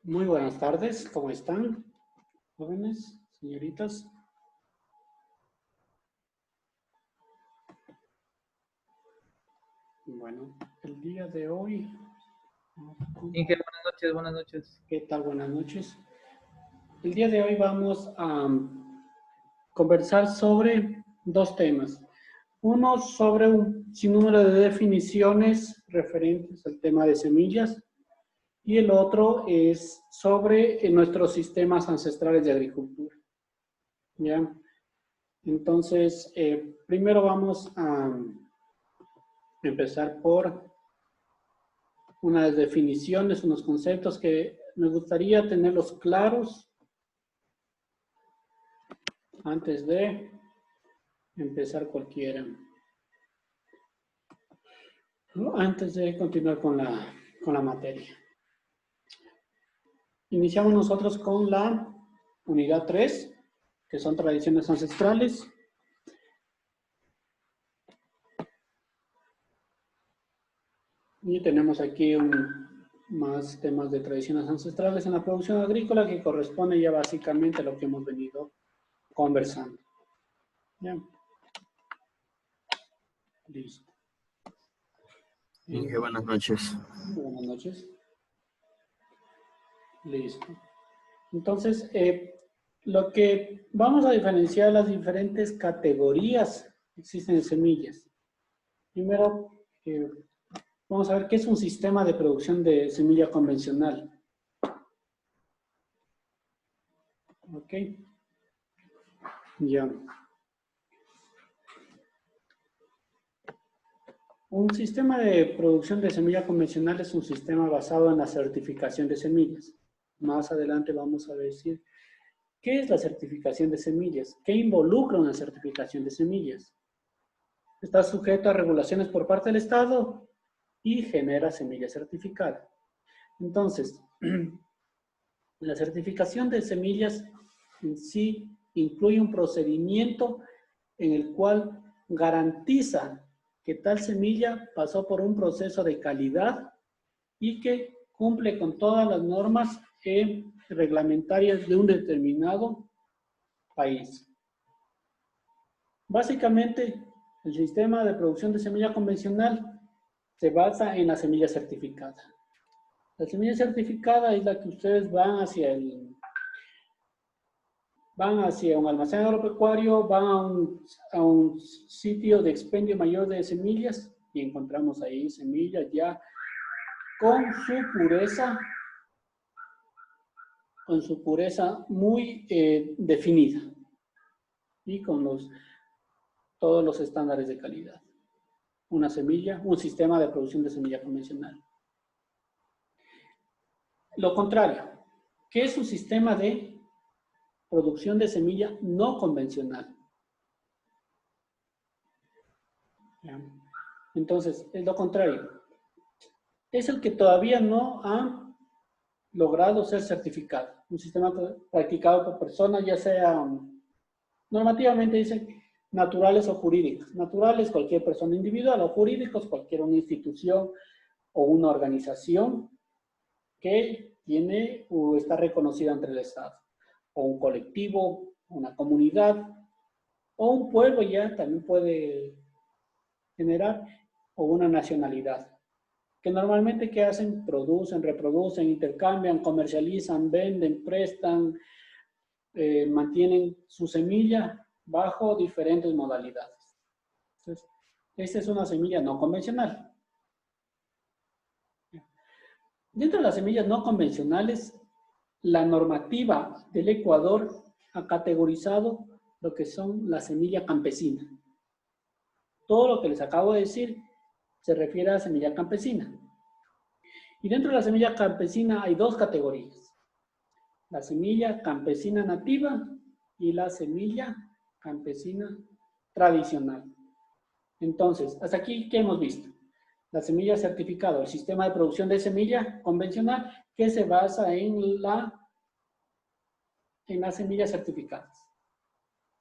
Muy buenas tardes, ¿cómo están? Jóvenes, señoritas. Bueno, el día de hoy, Inge, buenas noches, buenas noches. ¿qué tal? Buenas noches. El día de hoy vamos a conversar sobre dos temas. Uno sobre un sinnúmero de definiciones referentes al tema de semillas y el otro es sobre nuestros sistemas ancestrales de agricultura. ¿Ya? Entonces, primero vamos a empezar por unas definiciones, unos conceptos que me gustaría tenerlos claros antes de empezar cualquiera. Antes de continuar con la materia. Iniciamos nosotros con la unidad 3, que son tradiciones ancestrales. Y tenemos aquí más temas de tradiciones ancestrales en la producción agrícola que corresponde ya básicamente a lo que hemos venido conversando. ¿Ya? Listo. Inge, buenas noches. Buenas noches. Listo. Entonces, lo que vamos a diferenciar las diferentes categorías que existen en semillas. Primero, vamos a ver qué es un sistema de producción de semilla convencional. Ok. Ya. Un sistema de producción de semilla convencional es un sistema basado en la certificación de semillas. Más adelante vamos a decir qué es la certificación de semillas, qué involucra una certificación de semillas. Está sujeto a regulaciones por parte del Estado y genera semilla certificada. Entonces, la certificación de semillas en sí incluye un procedimiento en el cual garantiza que tal semilla pasó por un proceso de calidad y que cumple con todas las normas reglamentarias de un determinado país. Básicamente, el sistema de producción de semilla convencional se basa en la semilla certificada. La semilla certificada es la que ustedes van hacia un almacén agropecuario, van a un sitio de expendio mayor de semillas y encontramos ahí semillas ya con su pureza muy definida y con todos los estándares de calidad. Una semilla, un sistema de producción de semilla convencional. Lo contrario, ¿qué es un sistema de producción de semilla no convencional? Entonces, es lo contrario. Es el que todavía no ha logrado ser certificado. Un sistema practicado por personas, ya sea normativamente dicen naturales o jurídicos. Naturales, cualquier persona individual, o jurídicos, cualquier una institución o una organización que tiene o está reconocida ante el Estado. O un colectivo, una comunidad, o un pueblo ya también puede generar, o una nacionalidad. Que normalmente, ¿qué hacen? Producen, reproducen, intercambian, comercializan, venden, prestan, mantienen su semilla bajo diferentes modalidades. Entonces, esta es una semilla no convencional. Dentro de las semillas no convencionales, la normativa del Ecuador ha categorizado lo que son la semilla campesina. Todo lo que les acabo de decir se refiere a la semilla campesina. Y dentro de la semilla campesina hay dos categorías. La semilla campesina nativa y la semilla campesina tradicional. Entonces, hasta aquí, ¿qué hemos visto? La semilla certificada, el sistema de producción de semilla convencional que se basa en las semillas certificadas,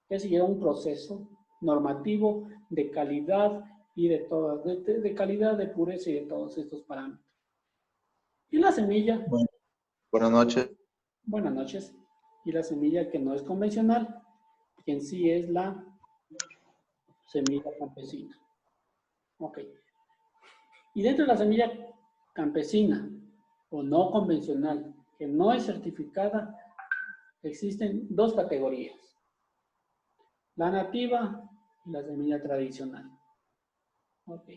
que se lleva un proceso normativo de calidad y de calidad, de pureza y de todos estos parámetros. Y la semilla Buenas noches. Buenas noches. Y la semilla que no es convencional, que en sí es la semilla campesina. Ok. Y dentro de la semilla campesina o no convencional, que no es certificada, existen dos categorías. La nativa y la semilla tradicional. Ok.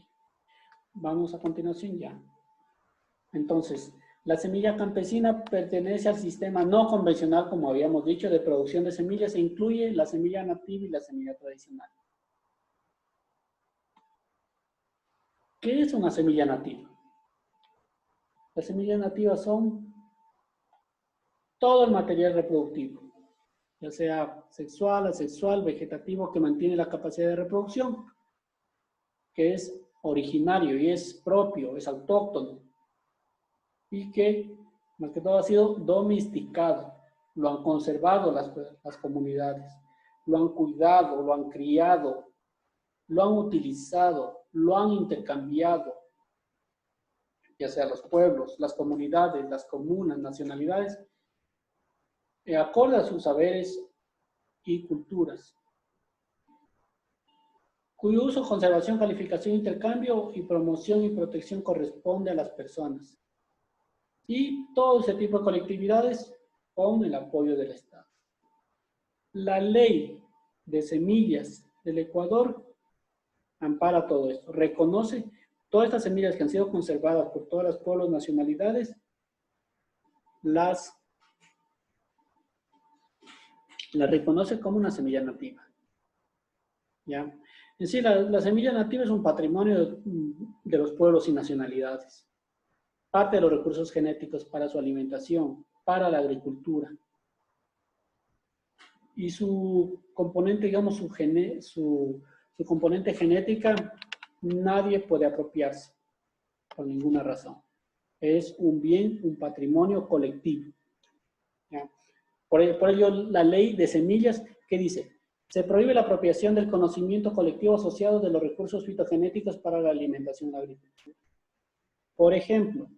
Vamos a continuación ya. Entonces, la semilla campesina pertenece al sistema no convencional, como habíamos dicho, de producción de semillas e incluye la semilla nativa y la semilla tradicional. ¿Qué es una semilla nativa? Las semillas nativas son todo el material reproductivo, ya sea sexual, asexual, vegetativo, que mantiene la capacidad de reproducción, que es originario y es propio, es autóctono, y que más que todo ha sido domesticado, lo han conservado las comunidades, lo han cuidado, lo han criado, lo han utilizado, lo han intercambiado, ya sea los pueblos, las comunidades, las comunas, nacionalidades, acorde a sus saberes y culturas, cuyo uso, conservación, calificación, intercambio y promoción y protección corresponde a las personas. Y todo ese tipo de colectividades con el apoyo del Estado. La ley de semillas del Ecuador ampara todo esto, reconoce todas estas semillas que han sido conservadas por todos los pueblos, nacionalidades, las reconoce como una semilla nativa. ¿Ya? En sí, la semilla nativa es un patrimonio de los pueblos y nacionalidades. Parte de los recursos genéticos para su alimentación, para la agricultura. Y su componente, digamos, su componente genética, nadie puede apropiarse por ninguna razón. Es un bien, un patrimonio colectivo. ¿Ya? Por ello, la ley de semillas, ¿qué dice? Se prohíbe la apropiación del conocimiento colectivo asociado de los recursos fitogenéticos para la alimentación y la agricultura. Por ejemplo,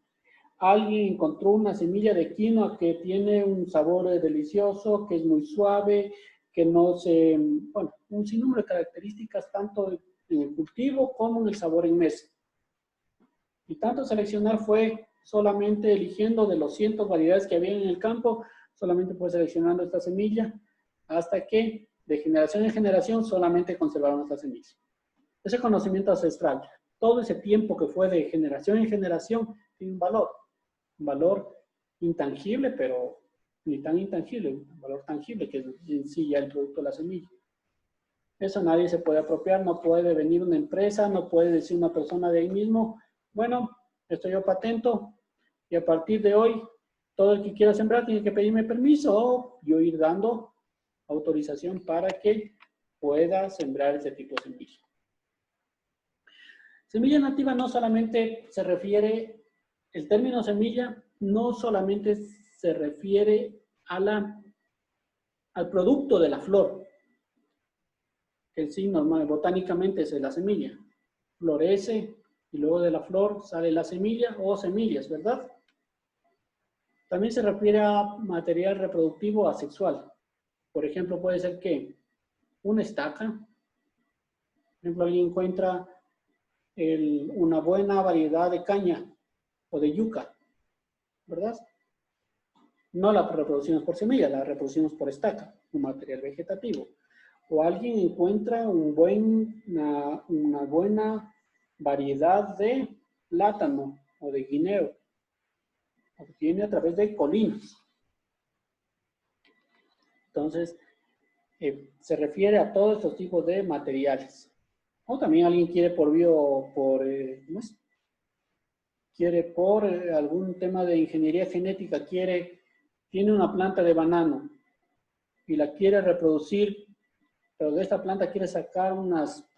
alguien encontró una semilla de quinoa que tiene un sabor delicioso, que es muy suave, que no se... Bueno, un sinnúmero de características tanto en el cultivo como en el sabor en mesa. Y tanto seleccionar fue solamente eligiendo de los cientos variedades que había en el campo, solamente fue seleccionando esta semilla, hasta que de generación en generación solamente conservaron esta semilla. Ese conocimiento ancestral, todo ese tiempo que fue de generación en generación, tiene un valor intangible, pero ni tan intangible, un valor tangible, que es en sí ya el producto de la semilla. Eso nadie se puede apropiar, no puede venir una empresa, no puede decir una persona de ahí mismo, bueno, esto yo patento, y a partir de hoy, todo el que quiera sembrar tiene que pedirme permiso, o yo ir dando autorización para que pueda sembrar ese tipo de semilla. Semilla nativa no solamente se refiere, el término semilla no solamente se refiere al producto de la flor, que sí, normal, botánicamente es la semilla. Florece y luego de la flor sale la semilla o semillas, ¿verdad? También se refiere a material reproductivo asexual. Por ejemplo, puede ser que una estaca, por ejemplo, alguien encuentra una buena variedad de caña o de yuca, ¿verdad? No la reproducimos por semilla, la reproducimos por estaca, un material vegetativo. O alguien encuentra una buena variedad de plátano o de guineo, obtiene a través de colinas. Entonces, se refiere a todos estos tipos de materiales. O también alguien quiere algún tema de ingeniería genética, tiene una planta de banano y la quiere reproducir, pero de esta planta quiere sacar unas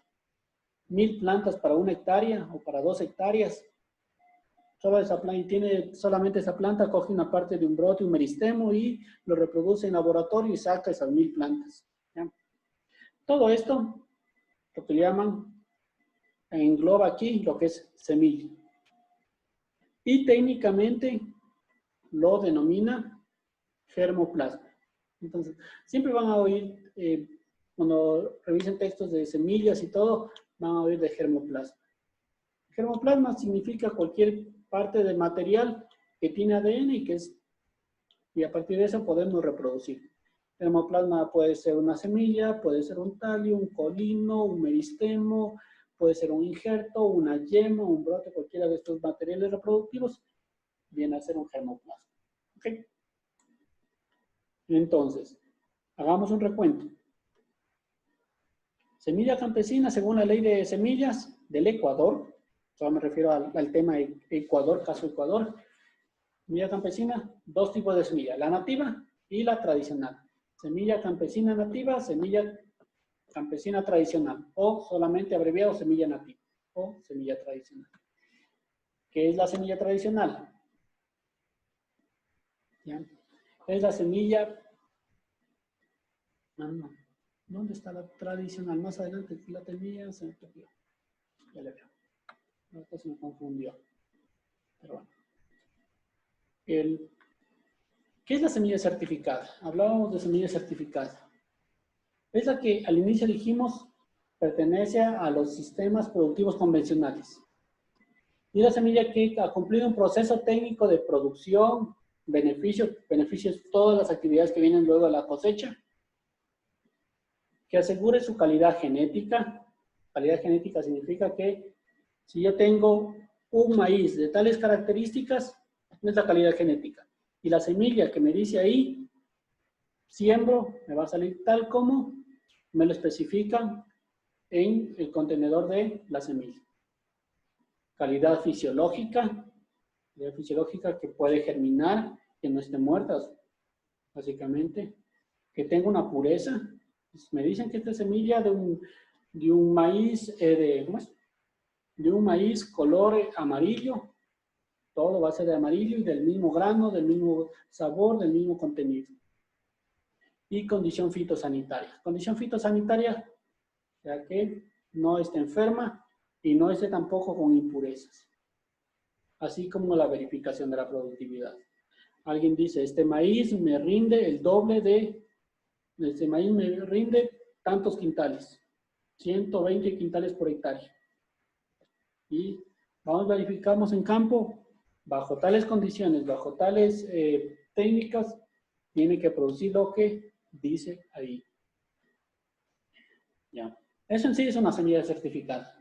1000 plantas para 1 hectárea o para 2 hectáreas. Solamente esa planta coge una parte de un brote, un meristemo, y lo reproduce en laboratorio y saca esas 1000 plantas. ¿Ya? Todo esto, lo que llaman, engloba aquí lo que es semilla. Y técnicamente, lo denomina germoplasma. Entonces, siempre van a oír, cuando revisen textos de semillas y todo, van a oír de germoplasma. Germoplasma significa cualquier parte del material que tiene ADN y a partir de eso podemos reproducir. Germoplasma puede ser una semilla, puede ser un tallo, un colino, un meristemo, puede ser un injerto, una yema, un brote, cualquiera de estos materiales reproductivos viene a ser un germoplasma. ¿Okay? Entonces, hagamos un recuento. Semilla campesina, según la ley de semillas del Ecuador, solo me refiero al tema Ecuador, caso Ecuador. Semilla campesina, dos tipos de semilla, la nativa y la tradicional. Semilla campesina nativa, semilla campesina tradicional, o solamente abreviado semilla nativa, o semilla tradicional. ¿Qué es la semilla tradicional? ¿Ya? Es la semilla... ¿Dónde está la tradicional? Más adelante la tenía, se me perdió. Ya le veo. Ahorita se me confundió. Pero bueno. ¿Qué es la semilla certificada? Hablábamos de semilla certificada. Es la que al inicio dijimos pertenece a los sistemas productivos convencionales. Y la semilla que ha cumplido un proceso técnico de producción, beneficios, todas las actividades que vienen luego de la cosecha, que asegure su calidad genética. Calidad genética significa que si yo tengo un maíz de tales características, es la calidad genética. Y la semilla que me dice ahí, siembro, me va a salir tal como me lo especifican en el contenedor de la semilla. Calidad fisiológica que puede germinar, que no esté muerta, básicamente. Que tenga una pureza. Me dicen que esta semilla de un maíz, de un maíz color amarillo, todo va a ser de amarillo y del mismo grano, del mismo sabor, del mismo contenido. Y condición fitosanitaria. Condición fitosanitaria, ya que no esté enferma y no esté tampoco con impurezas. Así como la verificación de la productividad. Alguien dice, este maíz me rinde el doble este maíz me rinde tantos quintales, 120 quintales por hectárea. Y verificamos en campo, bajo tales condiciones, bajo tales técnicas, tiene que producir lo que dice ahí. Ya. Eso en sí es una semilla certificada.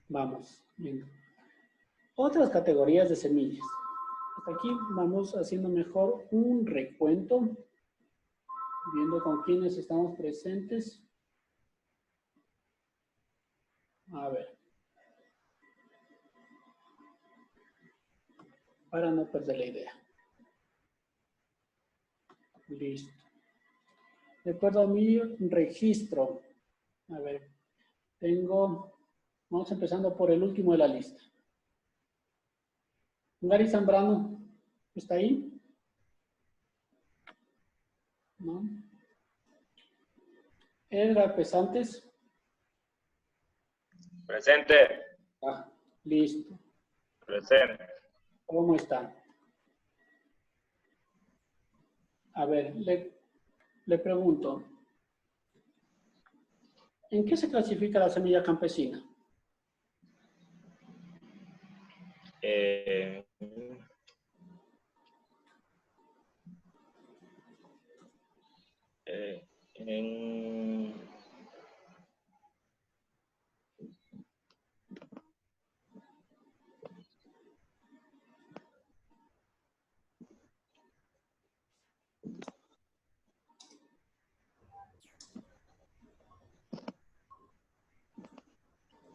Vamos, bien. Otras categorías de semillas. Hasta aquí vamos haciendo mejor un recuento, viendo con quiénes estamos presentes. A ver. Para no perder la idea. Listo. De acuerdo a mi registro. A ver. Vamos empezando por el último de la lista. Gary Zambrano, ¿está ahí? ¿No? Edgar Pesantes. Presente. Ah, listo. Presente. ¿Cómo está? A ver, le pregunto. ¿En qué se clasifica la semilla campesina?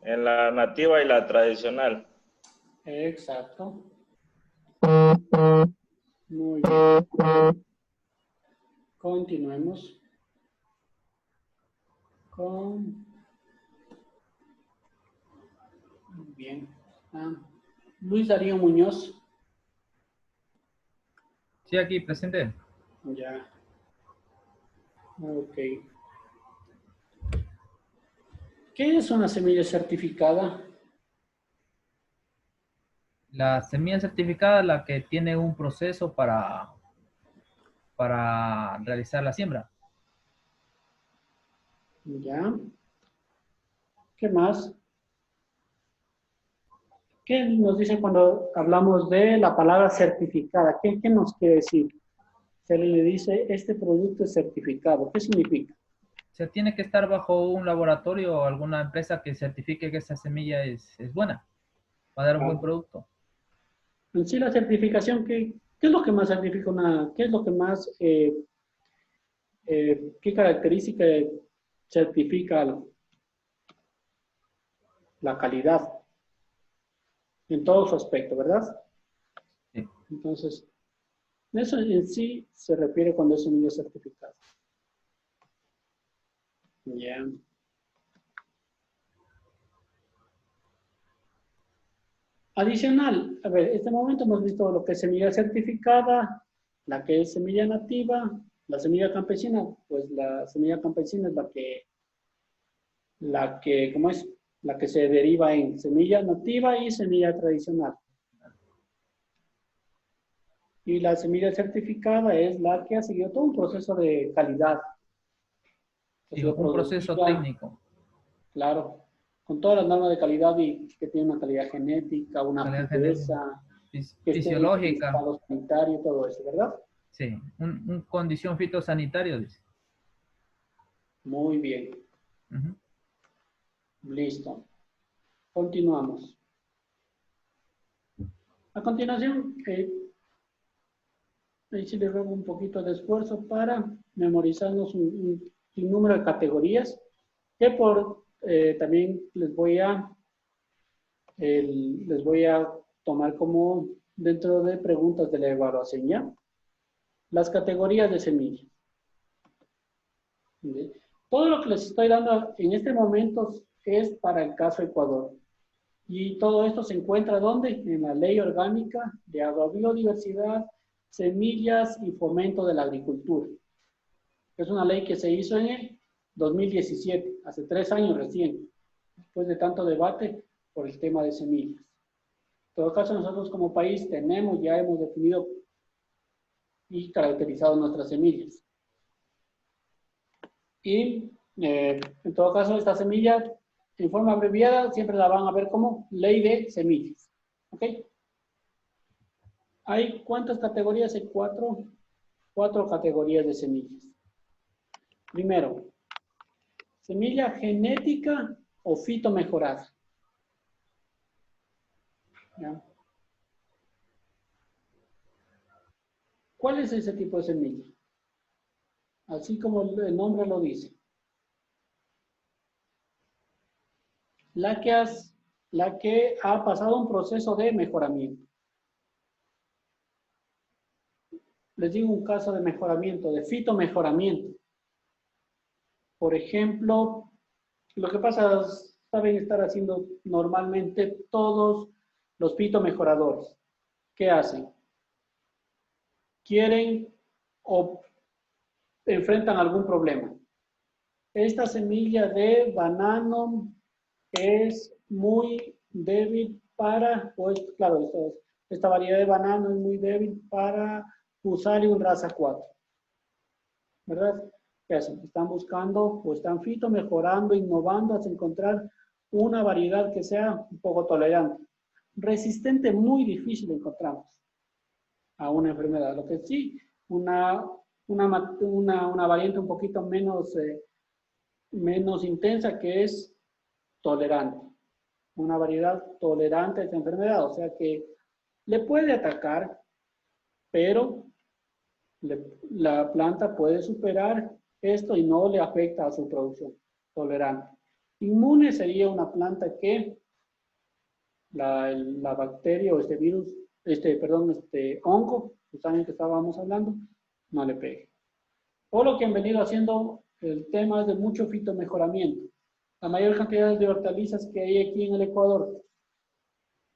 En la nativa y la tradicional. Exacto. Muy bien. Continuemos con... Bien. Luis Darío Muñoz. Sí, aquí presente. Ya. Ok. ¿Qué es una semilla certificada? La semilla certificada es la que tiene un proceso para realizar la siembra. ¿Ya? ¿Qué más? ¿Qué nos dice cuando hablamos de la palabra certificada? ¿Qué nos quiere decir? Se le dice, este producto es certificado. ¿Qué significa? Se tiene que estar bajo un laboratorio o alguna empresa que certifique que esa semilla es buena, va a dar un buen Ah, producto. en sí, la certificación, ¿qué es lo que más certifica una, qué es lo que más, qué característica certifica la calidad en todo su aspecto, ¿verdad? Sí. Entonces, eso en sí se refiere cuando es un medio certificado. Ya. Adicional, a ver, en este momento hemos visto lo que es semilla certificada, la que es semilla nativa, la semilla campesina, pues la semilla campesina es ¿cómo es? La que se deriva en semilla nativa y semilla tradicional. Y la semilla certificada es la que ha seguido todo un proceso de calidad, ha Sí, sido un proceso producida, técnico, claro, con todas las normas de calidad y que tiene una calidad genética, una calidad genética, pureza, que esté en fisiológica, estado sanitario, todo eso, ¿verdad? sí, un condición fitosanitario, dice. Muy bien, Ujú. listo. Continuamos. A continuación, ahí sí les ruego un poquito de esfuerzo para memorizarnos un número de categorías que también les voy a tomar como dentro de preguntas de la evaluación, ¿ya? Las categorías de semillas. ¿Sí? Todo lo que les estoy dando en este momento es para el caso Ecuador. Y todo esto se encuentra ¿dónde? En la Ley Orgánica de Agrobiodiversidad, Semillas y Fomento de la Agricultura. Es una ley que se hizo en el 2017, hace 3 años recién, después de tanto debate por el tema de semillas. En todo caso, nosotros como país ya hemos definido y caracterizado nuestras semillas. Y en todo caso, esta semilla, en forma abreviada, siempre la van a ver como ley de semillas. ¿Ok? ¿Hay cuántas categorías? Hay cuatro categorías de semillas. Primero, semilla genética o fitomejorada. ¿Ya? ¿Cuál es ese tipo de semilla? Así como el nombre lo dice. La que ha pasado un proceso de mejoramiento. Les digo un caso de mejoramiento, de fitomejoramiento. Por ejemplo, lo que pasa, saben estar haciendo normalmente todos los fitomejoradores. ¿Qué hacen? Quieren o enfrentan algún problema. Esta semilla de banano es muy débil pues claro, esta variedad de banano es muy débil para Fusarium raza 4, ¿verdad? ¿Qué hacen? Están buscando o están mejorando, innovando hasta encontrar una variedad que sea un poco tolerante. Resistente, muy difícil encontramos a una enfermedad. Lo que sí, una variante un poquito menos intensa que es tolerante. Una variedad tolerante a esta enfermedad, o sea que le puede atacar, pero la planta puede superar esto y no le afecta a su producción. Tolerante. Inmune sería una planta que la bacteria o este virus, este hongo, justamente que estábamos hablando, no le pegue. O lo que han venido haciendo el tema de mucho fitomejoramiento. La mayor cantidad de hortalizas que hay aquí en el Ecuador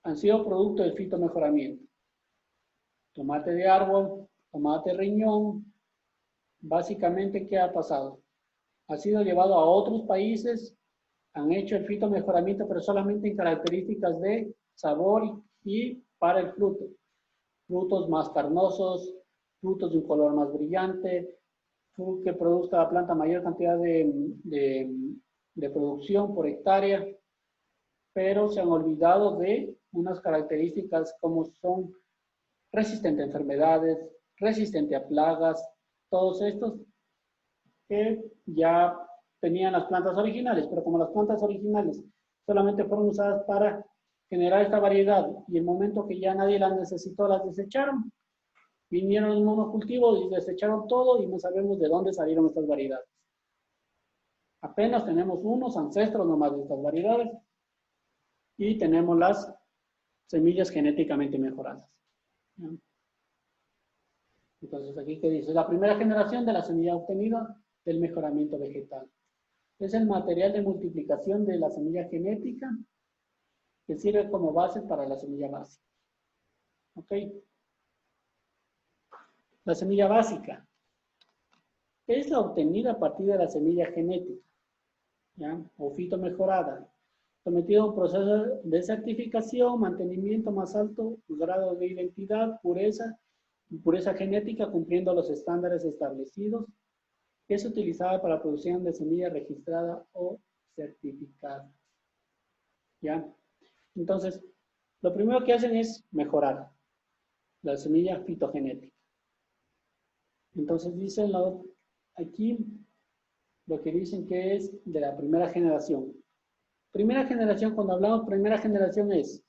han sido producto del fitomejoramiento. Tomate de árbol, tomate riñón, básicamente, ¿qué ha pasado? Ha sido llevado a otros países Han hecho el fitomejoramiento, pero solamente en características de sabor y para el fruto. Frutos más carnosos, frutos de un color más brillante, que produzca la planta mayor cantidad de producción por hectárea, pero se han olvidado de unas características como son resistente a enfermedades, resistente a plagas, todos estos que ya tenían las plantas originales, pero como las plantas originales solamente fueron usadas para generar esta variedad y el momento que ya nadie las necesitó las desecharon, vinieron los monocultivos y desecharon todo y no sabemos de dónde salieron estas variedades. Apenas tenemos unos ancestros nomás de estas variedades y tenemos las semillas genéticamente mejoradas. Entonces aquí que dice, la primera generación de la semilla obtenida del mejoramiento vegetal. Es el material de multiplicación de la semilla genética que sirve como base para la semilla básica. ¿Ok? La semilla básica es la obtenida a partir de la semilla genética, ¿ya? O fitomejorada, sometido a un proceso de certificación, mantenimiento más alto, grado de identidad, pureza genética, cumpliendo los estándares establecidos, que es utilizada para la producción de semilla registrada o certificada. ¿Ya? Entonces, lo primero que hacen es mejorar la semilla fitogenética. Entonces, dicen aquí lo que dicen que es de la primera generación. Primera generación, cuando hablamos de primera generación es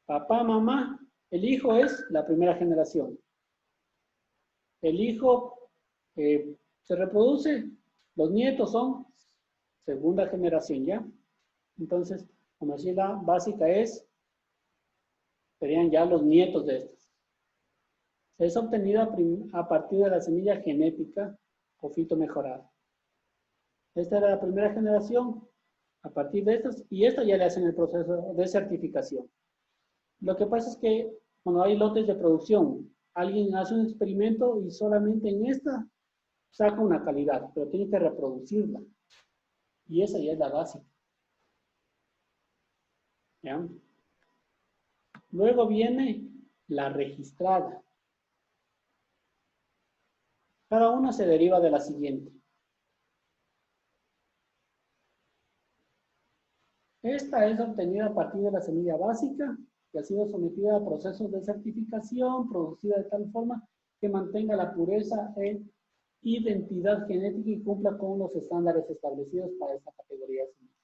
papá, mamá, el hijo es la primera generación. El hijo se reproduce, los nietos son segunda generación, ¿ya? Entonces, como así la básica serían ya los nietos de estos. Es obtenida a partir de la semilla genética o fitomejorada. Esta era la primera generación, a partir de estas, y esta ya le hacen el proceso de certificación. Lo que pasa es que cuando hay lotes de producción, alguien hace un experimento y solamente en esta saca una calidad, pero tiene que reproducirla. Y esa ya es la básica. ¿Ya? Luego viene la registrada. Cada una se deriva de la siguiente. Esta es obtenida a partir de la semilla básica, que ha sido sometida a procesos de certificación, producida de tal forma que mantenga la pureza e identidad genética y cumpla con los estándares establecidos para esta categoría de semillas.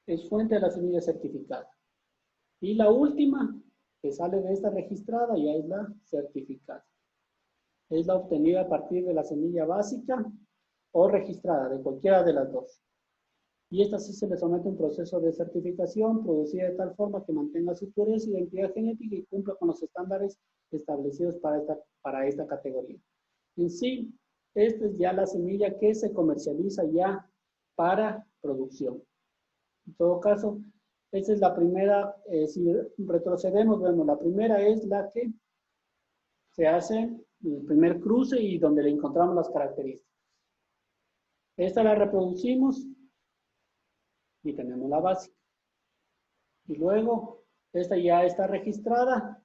Es fuente de la semilla certificada. Y la última que sale de esta registrada ya es la certificada. Es la obtenida a partir de la semilla básica o registrada, de cualquiera de las dos. Y esta sí se le somete a un proceso de certificación producida de tal forma que mantenga su pureza, identidad genética y cumpla con los estándares establecidos para esta categoría. En sí, esta es ya la semilla que se comercializa ya para producción. En todo caso, esta es la primera, si retrocedemos, vemos, la primera es la que se hace el primer cruce y donde le encontramos las características. Esta la reproducimos y tenemos la básica. Y luego, esta ya está registrada,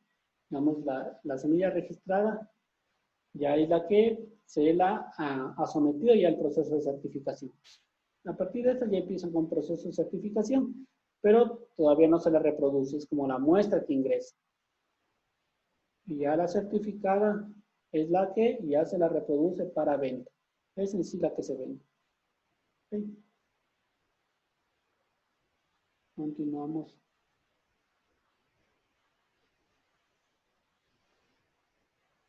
digamos, la semilla registrada, ya es la que se la ha sometido ya al proceso de certificación. A partir de esta ya empiezan con proceso de certificación, pero todavía no se la reproduce, es como la muestra que ingresa. Y ya la certificada es la que ya se la reproduce para venta. Es en sí la que se vende. ¿Okay? Continuamos.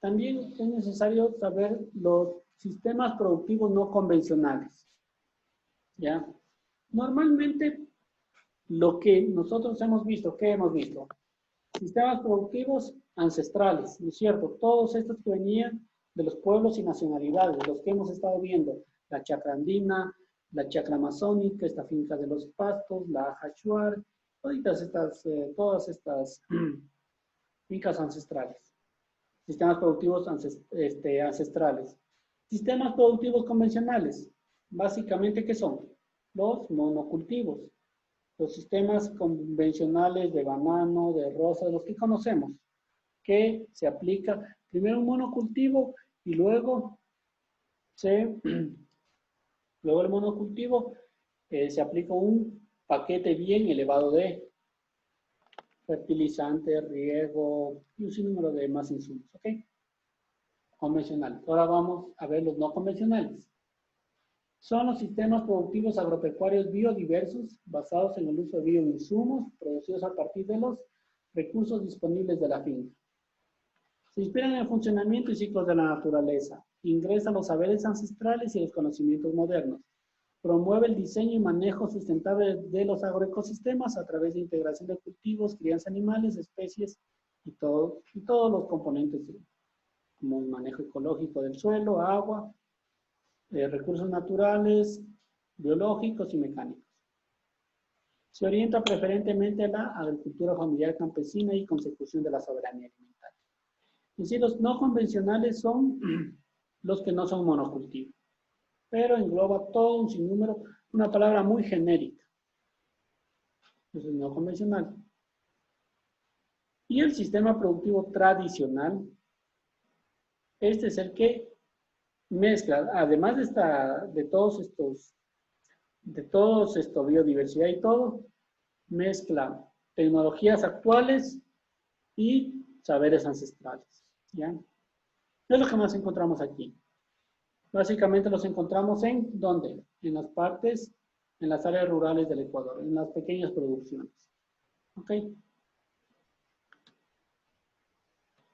También es necesario saber los sistemas productivos no convencionales. ¿Ya? Normalmente, lo que nosotros hemos visto, ¿qué hemos visto? Sistemas productivos ancestrales, ¿no es cierto? Todos estos que venían de los pueblos y nacionalidades, los que hemos estado viendo, la chacra andina, la chacra amazónica, esta finca de los pastos, la ajachuar, todas estas fincas ancestrales. Sistemas productivos ancestrales. Sistemas productivos convencionales, básicamente, ¿qué son? los monocultivos. Los sistemas convencionales de banano, de rosa, los que conocemos, que se aplica primero un monocultivo y luego luego el monocultivo se aplica un paquete bien elevado de fertilizante, riego y un sinnúmero de más insumos, ¿ok? Convencionales. Ahora vamos a ver los no convencionales. Son los sistemas productivos agropecuarios biodiversos basados en el uso de bioinsumos producidos a partir de los recursos disponibles de la finca. Se inspiran en el funcionamiento y ciclos de la naturaleza. Ingresan los saberes ancestrales y los conocimientos modernos. Promueve el diseño y manejo sustentable de los agroecosistemas a través de integración de cultivos, crianza de animales, especies y todos los componentes como el manejo ecológico del suelo, agua, recursos naturales, biológicos y mecánicos. Se orienta preferentemente a la agricultura familiar campesina y consecución de la soberanía alimentaria. Es decir, los no convencionales son los que no son monocultivos, pero engloba todo un sinnúmero, una palabra muy genérica. Eso es no convencional. Y el sistema productivo tradicional, este es el que mezcla, además de todos estos biodiversidad y todo, mezcla tecnologías actuales y saberes ancestrales, ¿ya? Es lo que más encontramos aquí. Básicamente los encontramos en, ¿dónde? En las áreas rurales del Ecuador, en las pequeñas producciones. ¿Ok?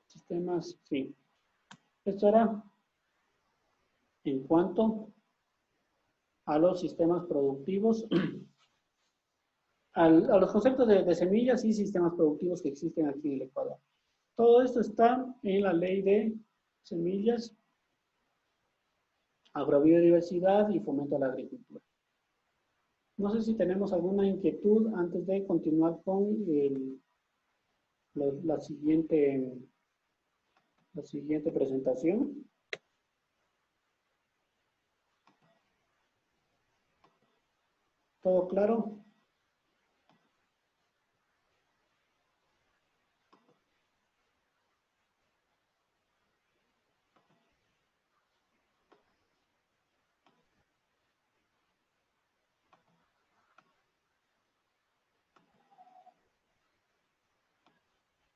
Sistemas, sí. Esto era en cuanto a los sistemas productivos, a los conceptos de semillas y sistemas productivos que existen aquí en el Ecuador. Todo esto está en la ley de semillas, agrobiodiversidad y fomento a la agricultura. No sé si tenemos alguna inquietud antes de continuar con la siguiente presentación. ¿Todo claro?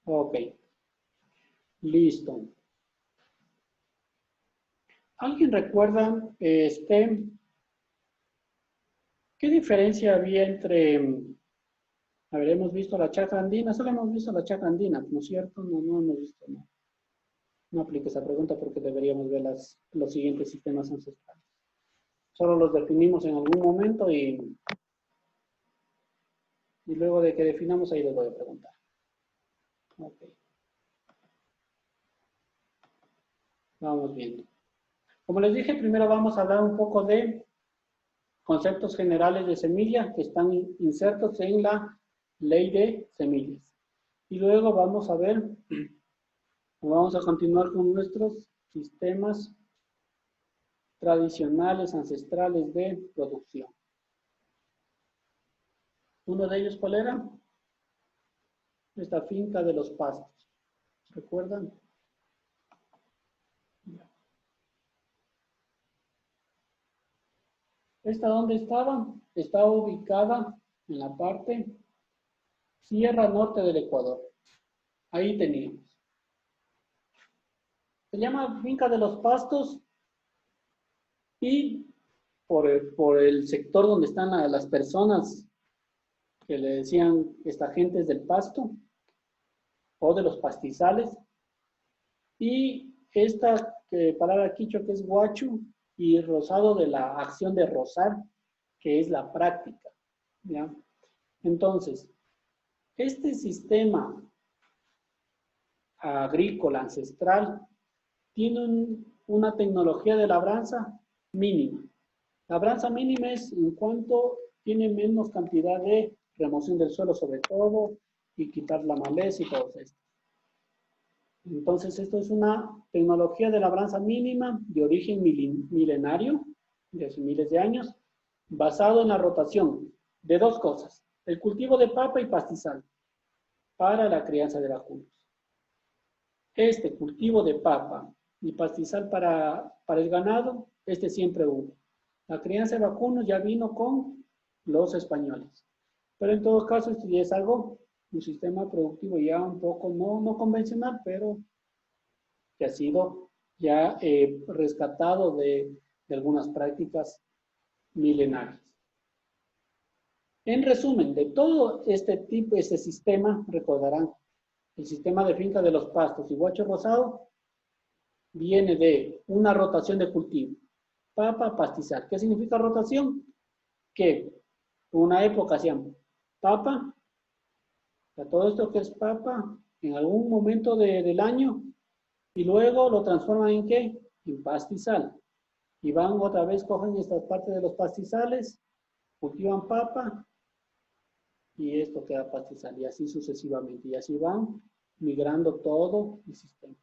Ok. Listo. ¿Alguien recuerda qué diferencia había entre, a ver, hemos visto la chacra andina, solo hemos visto la chacra andina, ¿no es cierto? No hemos visto, no. No aplique esa pregunta porque deberíamos ver los siguientes sistemas ancestrales. Solo los definimos en algún momento y luego de que definamos ahí les voy a preguntar. Ok. Vamos viendo. Como les dije, primero vamos a hablar un poco de conceptos generales de semilla que están insertos en la ley de semillas. Y luego vamos a ver, vamos a continuar con nuestros sistemas tradicionales, ancestrales de producción. Uno de ellos, ¿cuál era? Esta finca de los pastos. ¿Recuerdan? ¿Esta dónde estaba? Estaba ubicada en la parte sierra norte del Ecuador. Ahí teníamos. Se llama finca de los pastos y por el sector donde están las personas que le decían esta gente es del pasto o de los pastizales. Y esta palabra quichua que es guachu y rosado de la acción de rozar, que es la práctica, ¿ya? Entonces, este sistema agrícola ancestral tiene una tecnología de labranza mínima. Labranza mínima es en cuanto tiene menos cantidad de remoción del suelo sobre todo y quitar la maleza y todo esto. Entonces, esto es una tecnología de labranza mínima de origen milenario, de hace miles de años, basado en la rotación de dos cosas, el cultivo de papa y pastizal para la crianza de vacunos. Este cultivo de papa y pastizal para el ganado, este siempre hubo. La crianza de vacunos ya vino con los españoles. Pero en todo caso, esto ya es algo, un sistema productivo ya un poco no convencional, pero que ha sido ya rescatado de algunas prácticas milenarias. En resumen, de todo este sistema, recordarán, el sistema de finca de los pastos y Huacho Rosado viene de una rotación de cultivo. Papa, pastizal. ¿Qué significa rotación? Que en una época hacían papa, todo esto que es papa, en algún momento del año, y luego lo transforman en ¿qué? En pastizal. Y van otra vez, cogen estas partes de los pastizales, cultivan papa, y esto queda pastizal, y así sucesivamente. Y así van migrando todo el sistema.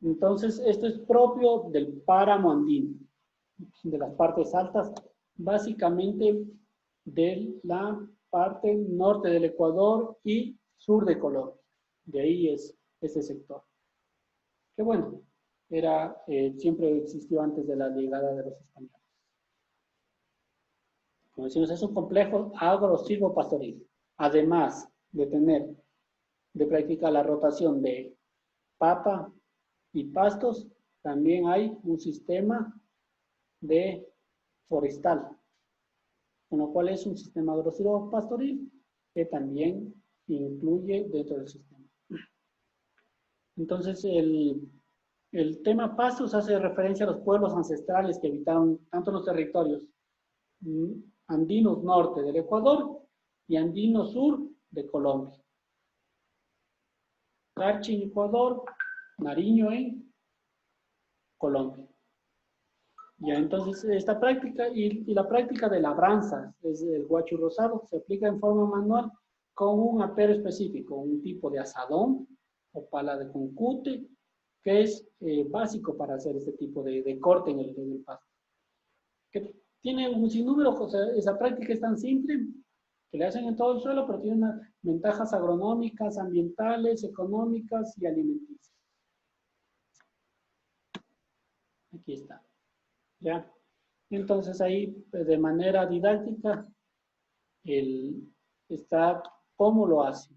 Entonces, esto es propio del páramo andino, de las partes altas, básicamente de la parte norte del Ecuador y sur de Colombia. De ahí es este sector. Que bueno, siempre existió antes de la llegada de los españoles. Como decimos, es un complejo agro-silvopastoril. Además de practicar la rotación de papa y pastos, también hay un sistema de forestal, con lo cual es un sistema agro-silvopastoril que también incluye dentro del sistema. Entonces, el tema pastos hace referencia a los pueblos ancestrales que habitaron tanto los territorios andinos norte del Ecuador y andinos sur de Colombia. Carchi en Ecuador, Nariño en Colombia. Ya, entonces esta práctica y la práctica de labranza, es el Huacho Rosado, se aplica en forma manual con un apero específico, un tipo de asadón o pala de concute, que es básico para hacer este tipo de corte en el pasto. Que tiene un sinnúmero, o sea, esa práctica es tan simple que le hacen en todo el suelo, pero tiene unas ventajas agronómicas, ambientales, económicas y alimenticias. Aquí está. ¿Ya? Entonces ahí, pues, de manera didáctica, está cómo lo hacen.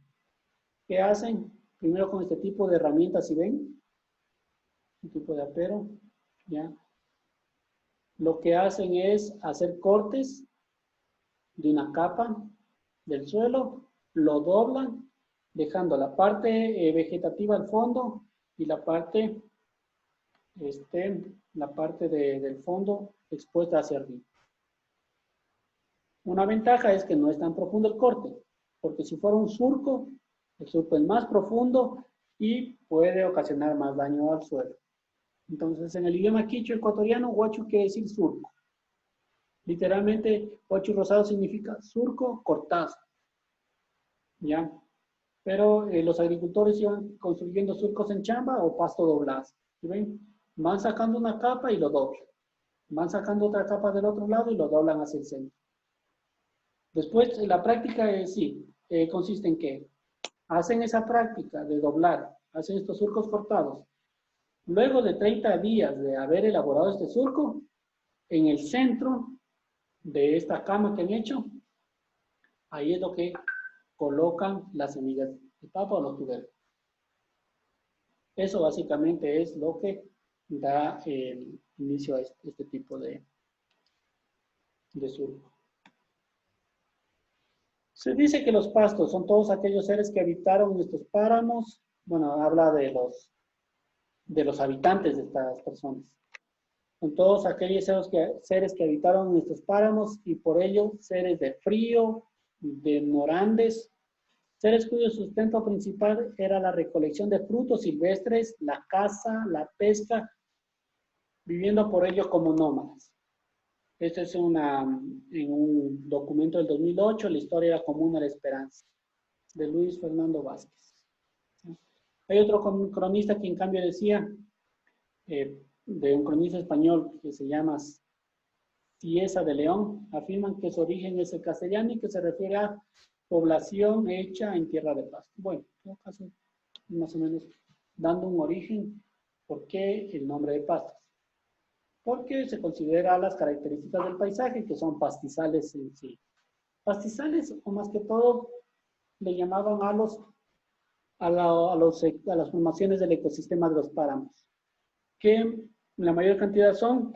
¿Qué hacen? Primero con este tipo de herramientas, si ven, un tipo de apero, ¿ya? Lo que hacen es hacer cortes de una capa del suelo, lo doblan, dejando la parte vegetativa al fondo y la parte del fondo expuesta hacia arriba. Una ventaja es que no es tan profundo el corte, porque si fuera un surco, el surco es más profundo y puede ocasionar más daño al suelo. Entonces, en el idioma quichua ecuatoriano, huacho quiere decir surco. Literalmente, Huacho Rosado significa surco cortado. ¿Ya? Pero los agricultores iban construyendo surcos en chamba o pasto doblado. ¿Sí ven? Van sacando una capa y lo doblan. Van sacando otra capa del otro lado y lo doblan hacia el centro. Después, la práctica consiste en que hacen esa práctica de doblar, hacen estos surcos cortados. Luego de 30 días de haber elaborado este surco, en el centro de esta cama que han hecho, ahí es lo que colocan las semillas de papa o los tubérculos. Eso básicamente es lo que da el inicio a este tipo de surco. Se dice que los pastos son todos aquellos seres que habitaron en estos páramos. Bueno, habla de los habitantes de estas personas. Son todos aquellos seres que habitaron en estos páramos y por ello seres de frío, de ignorantes, seres cuyo sustento principal era la recolección de frutos silvestres, la caza, la pesca, viviendo por ello como nómadas. Esto es en un documento del 2008, La historia común a la esperanza, de Luis Fernando Vázquez. Hay otro cronista que en cambio decía, de un cronista español que se llama Cieza de León afirman que su origen es el castellano y que se refiere a población hecha en tierra de pasto. Bueno, en todo caso, más o menos dando un origen, ¿por qué el nombre de pastos? Porque se considera las características del paisaje, que son pastizales en sí. Pastizales, o más que todo, le llamaban a las formaciones del ecosistema de los páramos, que la mayor cantidad son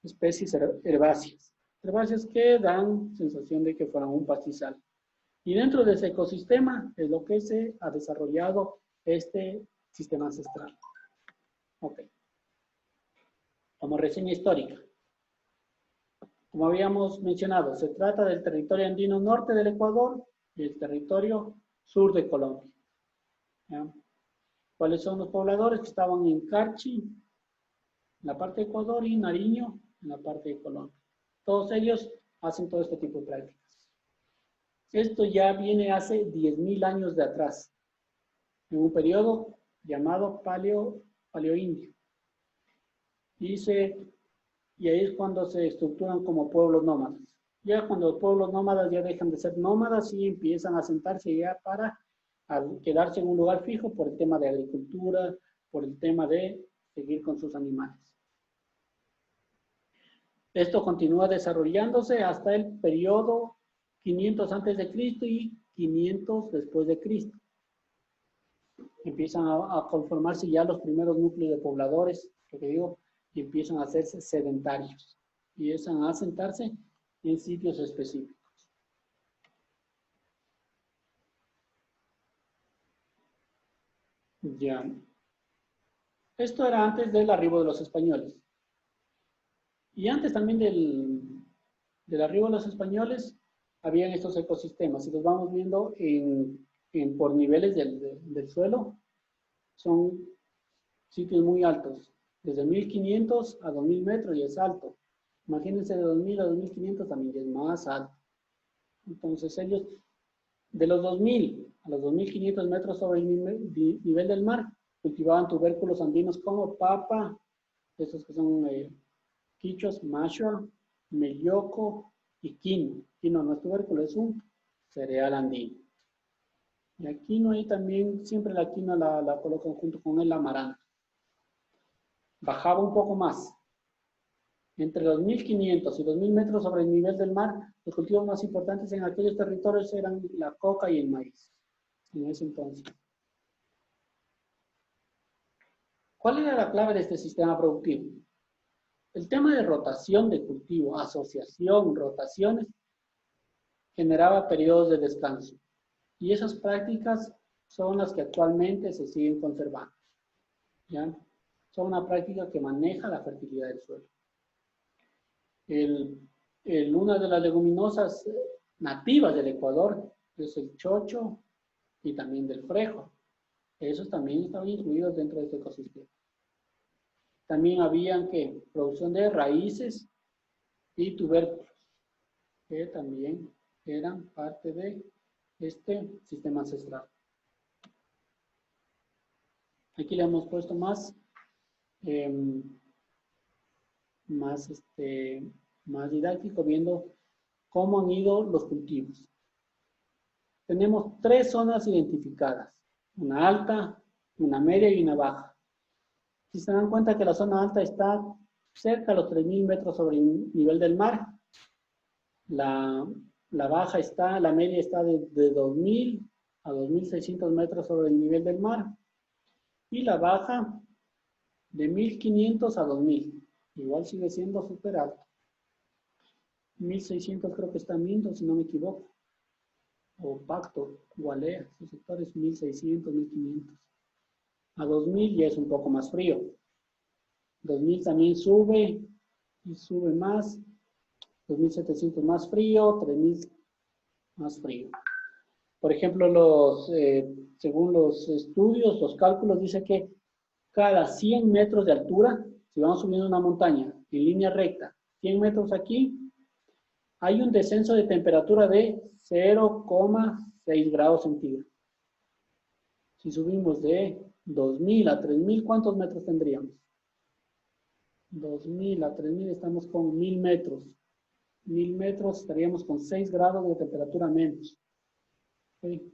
especies herbáceas. Herbáceas que dan sensación de que fueran un pastizal. Y dentro de ese ecosistema es lo que se ha desarrollado este sistema ancestral. Ok. Como reseña histórica. Como habíamos mencionado, se trata del territorio andino norte del Ecuador y el territorio sur de Colombia. ¿Ya? ¿Cuáles son los pobladores que estaban en Carchi, en la parte de Ecuador, y Nariño, en la parte de Colombia? Todos ellos hacen todo este tipo de prácticas. Esto ya viene hace 10.000 años de atrás, en un periodo llamado Paleoindio. Y ahí es cuando se estructuran como pueblos nómadas. Ya cuando los pueblos nómadas ya dejan de ser nómadas y empiezan a asentarse ya para quedarse en un lugar fijo por el tema de agricultura, por el tema de seguir con sus animales. Esto continúa desarrollándose hasta el periodo 500 antes de Cristo y 500 después de Cristo. Empiezan a conformarse ya los primeros núcleos de pobladores, lo que digo, y empiezan a hacerse sedentarios. Y empiezan a asentarse en sitios específicos. Ya. Esto era antes del arribo de los españoles. Y antes también del arribo de los españoles, habían estos ecosistemas. Y los vamos viendo por niveles del suelo. Son sitios muy altos. Desde 1500 a 2000 metros ya es alto. Imagínense de 2000 a 2500 también ya es más alto. Entonces ellos, de los 2000 a los 2500 metros sobre el nivel del mar, cultivaban tubérculos andinos como papa, estos que son quichos, mashua, melloco y quino. Quino no es tubérculo, es un cereal andino. Y la quinoa ahí también, siempre la quinoa la colocan junto con el amaranto. Bajaba un poco más. Entre los 1500 y 2000 metros sobre el nivel del mar, los cultivos más importantes en aquellos territorios eran la coca y el maíz, en ese entonces. ¿Cuál era la clave de este sistema productivo? El tema de rotación de cultivo, asociación, rotaciones, generaba periodos de descanso. Y esas prácticas son las que actualmente se siguen conservando. ¿Ya? Son una práctica que maneja la fertilidad del suelo. Una de las leguminosas nativas del Ecuador es el chocho y también del frejo. Esos también estaban incluidos dentro de este ecosistema. También habían producción de raíces y tubérculos, que también eran parte de este sistema ancestral. Aquí le hemos puesto más didáctico, viendo cómo han ido los cultivos. Tenemos 3 zonas identificadas, una alta, una media y una baja. Si se dan cuenta que la zona alta está cerca de los 3000 metros sobre el nivel del mar, la baja está, la media está de 2000 a 2600 metros sobre el nivel del mar, y la baja de 1500 a 2000. Igual sigue siendo súper alto. 1600 creo que está Mindo, si no me equivoco. O Pacto, Gualea, sus sectores 1600, 1500. A 2000 ya es un poco más frío. 2000 también sube y sube más. 2700 más frío, 3000 más frío. Por ejemplo, según los estudios, los cálculos, dice que cada 100 metros de altura, si vamos subiendo una montaña en línea recta, 100 metros aquí, hay un descenso de temperatura de 0,6 grados centígrados. Si subimos de 2000 a 3000, ¿cuántos metros tendríamos? 2000 a 3000 estamos con 1000 metros. 1000 metros estaríamos con 6 grados de temperatura menos. ¿Sí?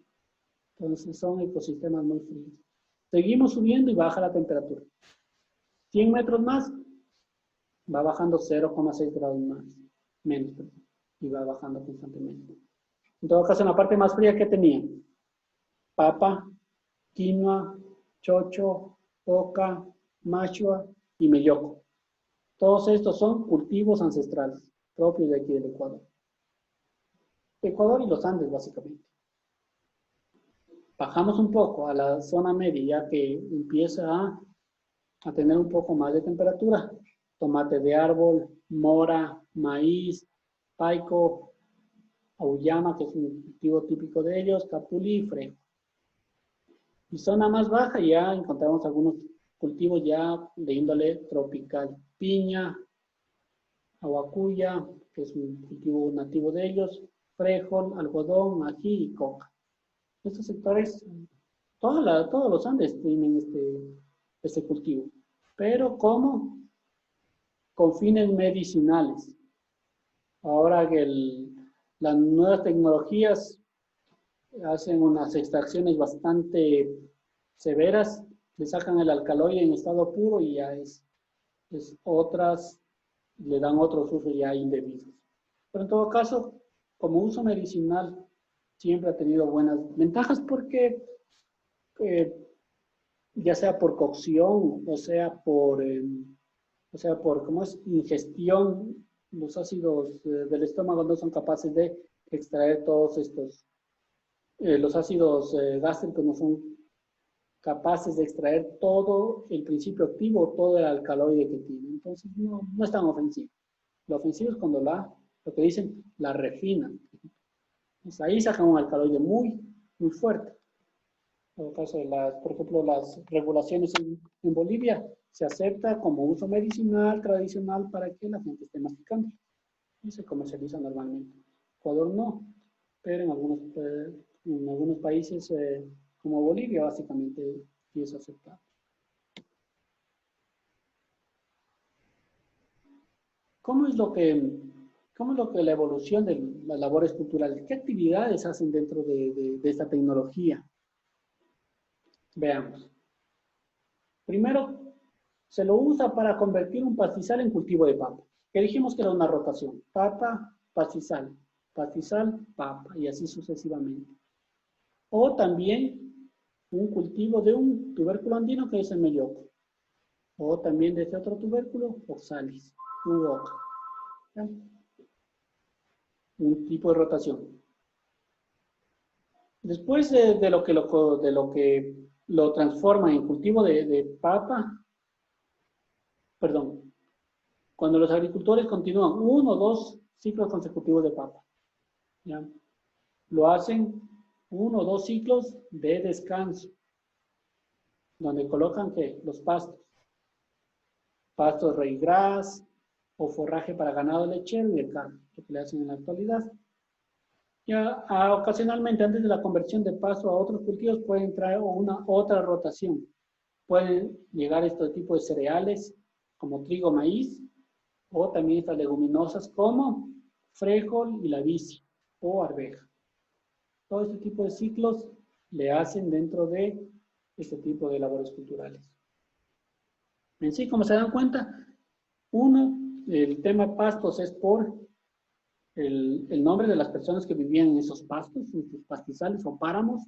Entonces son ecosistemas muy fríos. Seguimos subiendo y baja la temperatura. 100 metros más, va bajando 0,6 grados más, menos, perdón, y va bajando constantemente. En todo caso, en la parte más fría, ¿qué tenía? Papa, quinoa, chocho, oca, machua y melloco. Todos estos son cultivos ancestrales, propios de aquí del Ecuador. Ecuador y los Andes, básicamente. Bajamos un poco a la zona media, ya que empieza a tener un poco más de temperatura. Tomate de árbol, mora, maíz, paico, auyama, que es un cultivo típico de ellos, capulí y frejo. Y zona más baja ya encontramos algunos cultivos ya de índole tropical. Piña, aguacuya, que es un cultivo nativo de ellos, frijol, algodón, ají y coca. Estos sectores, todos los Andes tienen este cultivo. Pero ¿cómo? Con fines medicinales. Ahora que las nuevas tecnologías hacen unas extracciones bastante severas, le sacan el alcaloide en estado puro y ya le dan otros usos ya indebidos. Pero en todo caso, como uso medicinal, siempre ha tenido buenas ventajas porque ya sea por cocción, o sea por ¿cómo es? Ingestión, los ácidos del estómago no son capaces de extraer todos estos, los ácidos gástricos no son capaces de extraer todo el principio activo, todo el alcaloide que tiene. Entonces no es tan ofensivo. Lo ofensivo es cuando lo que dicen, la refinan. Pues ahí sacan un alcaloide muy, muy fuerte. En el caso de por ejemplo, las regulaciones en Bolivia, se acepta como uso medicinal tradicional para que la gente esté masticando. Y se comercializa normalmente. Ecuador no, pero en algunos países como Bolivia, básicamente, sí es aceptado. ¿Cómo es lo que la evolución de las labores culturales? ¿Qué actividades hacen dentro de esta tecnología? Veamos. Primero, se lo usa para convertir un pastizal en cultivo de papa. Que dijimos que era una rotación. Papa, pastizal, papa, y así sucesivamente. O también un cultivo de un tubérculo andino que es el melloco. O también de este otro tubérculo, oxalis, u oca. ¿Ya? Un tipo de rotación. Después de lo que lo transforma en cultivo de papa, perdón, cuando los agricultores continúan 1 o 2 ciclos consecutivos de papa, ¿ya? Lo hacen 1 o 2 ciclos de descanso, donde colocan ¿qué? Los pastos raigras o forraje para ganado lechero y el carne, lo que le hacen en la actualidad. Ya ocasionalmente, antes de la conversión de pasto a otros cultivos, pueden traer otra rotación. Pueden llegar este tipo de cereales, como trigo, maíz, o también estas leguminosas como frijol y la bici, o arveja. Todo este tipo de ciclos le hacen dentro de este tipo de labores culturales. En sí, como se dan cuenta, el tema pastos es por el nombre de las personas que vivían en esos pastos, en sus pastizales o páramos,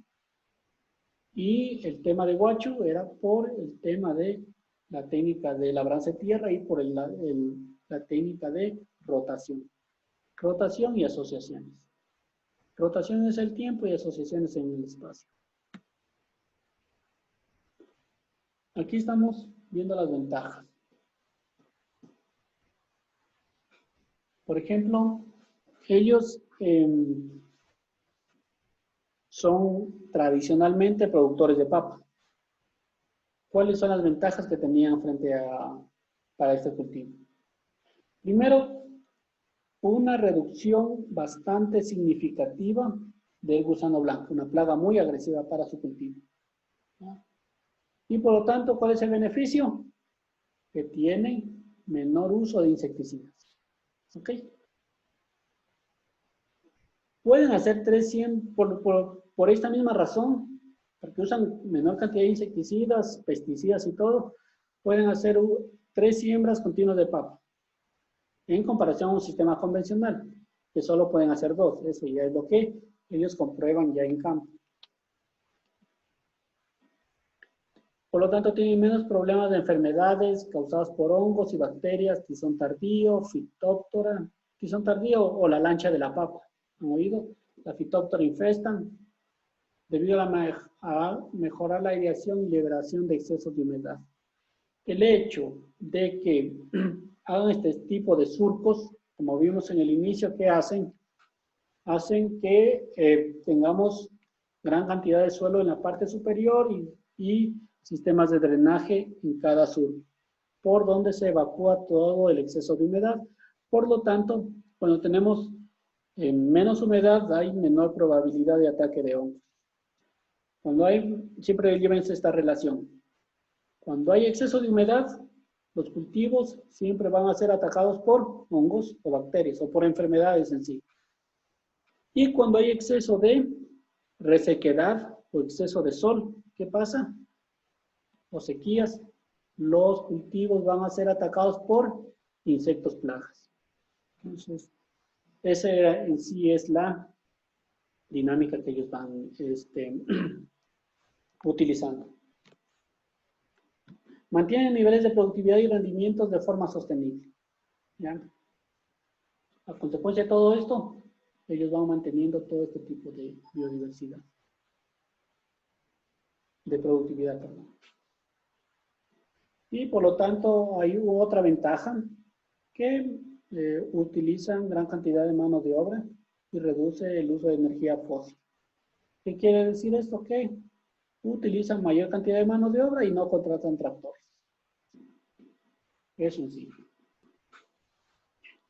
y el tema de Huacho era por el tema de la técnica de labranza de tierra y por la técnica de rotación. Rotación y asociaciones. Rotación es el tiempo y asociaciones en el espacio. Aquí estamos viendo las ventajas. Por ejemplo, ellos son tradicionalmente productores de papa. ¿Cuáles son las ventajas que tenían para este cultivo? Primero, una reducción bastante significativa del gusano blanco, una plaga muy agresiva para su cultivo. ¿No? Y por lo tanto, ¿cuál es el beneficio? Que tienen menor uso de insecticidas. ¿Ok? Pueden hacer 300 por esta misma razón, porque usan menor cantidad de insecticidas, pesticidas y todo, pueden hacer 3 siembras continuas de papa, en comparación a un sistema convencional, que solo pueden hacer 2. Eso ya es lo que ellos comprueban ya en campo. Por lo tanto, tienen menos problemas de enfermedades causadas por hongos y bacterias, tizón tardío, fitóptora, tizón tardío o la lancha de la papa. ¿Han oído? La fitóptora infestan debido a mejorar la aireación y liberación de excesos de humedad. El hecho de que hagan este tipo de surcos, como vimos en el inicio, ¿qué hacen? Hacen que tengamos gran cantidad de suelo en la parte superior y sistemas de drenaje en cada surco, por donde se evacúa todo el exceso de humedad. Por lo tanto, cuando tenemos menos humedad, hay menor probabilidad de ataque de hongos. Cuando hay, siempre llévense esta relación. Cuando hay exceso de humedad, los cultivos siempre van a ser atacados por hongos o bacterias o por enfermedades en sí. Y cuando hay exceso de resequedad o exceso de sol, ¿qué pasa? O sequías, los cultivos van a ser atacados por insectos plagas. Entonces, esa en sí es la dinámica que ellos van utilizando. Mantienen niveles de productividad y rendimientos de forma sostenible. ¿Ya? A consecuencia de todo esto, ellos van manteniendo todo este tipo de biodiversidad. De productividad, perdón. Y por lo tanto, hay otra ventaja que utilizan gran cantidad de mano de obra y reduce el uso de energía fósil. ¿Qué quiere decir esto? Que utilizan mayor cantidad de mano de obra y no contratan tractores. Eso en sí.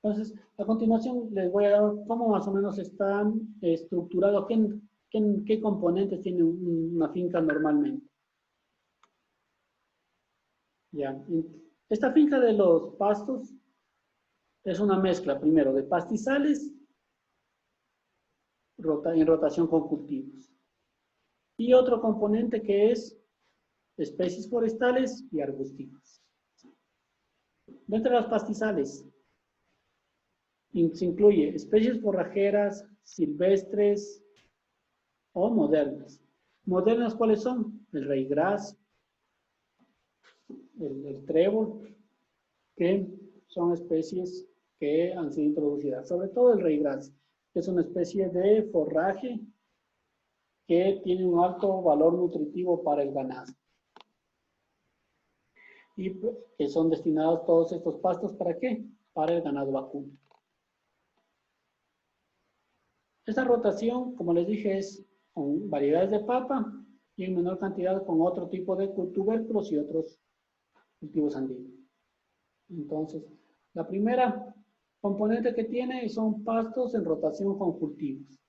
Entonces, a continuación les voy a dar cómo más o menos está estructurado, qué componentes tiene una finca normalmente. Ya. Esta finca de los pastos es una mezcla, primero, de pastizales en rotación con cultivos. Y otro componente que es especies forestales y arbustivas. Dentro de los pastizales se incluye especies forrajeras, silvestres o modernas. ¿Modernas cuáles son? El raygrass, el trébol, que son especies que han sido introducidas. Sobre todo el raygrass, que es una especie de forraje que tiene un alto valor nutritivo para el ganado. Y que son destinados todos estos pastos, ¿para qué? Para el ganado vacuno. Esta rotación, como les dije, es con variedades de papa y en menor cantidad con otro tipo de tubérculos y otros cultivos andinos. Entonces, la primera componente que tiene son pastos en rotación con cultivos.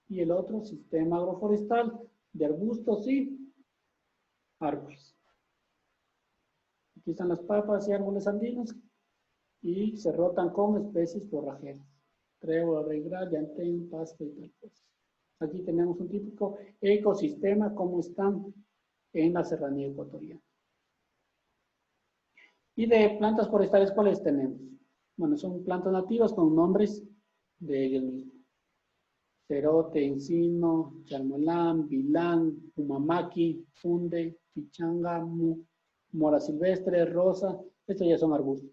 Y el otro, sistema agroforestal de arbustos y árboles. Aquí están las papas y árboles andinos y se rotan con especies forrajeras. Trébol, raygrass, llantén, pasto y tal cosa. Aquí tenemos un típico ecosistema como están en la serranía ecuatoriana. Y de plantas forestales, ¿cuáles tenemos? Bueno, son plantas nativas con nombres de ellos mismos. Cerote, encino, charmolán, vilán, pumamaqui, funde, pichanga, mora silvestre, rosa. Estos ya son arbustos.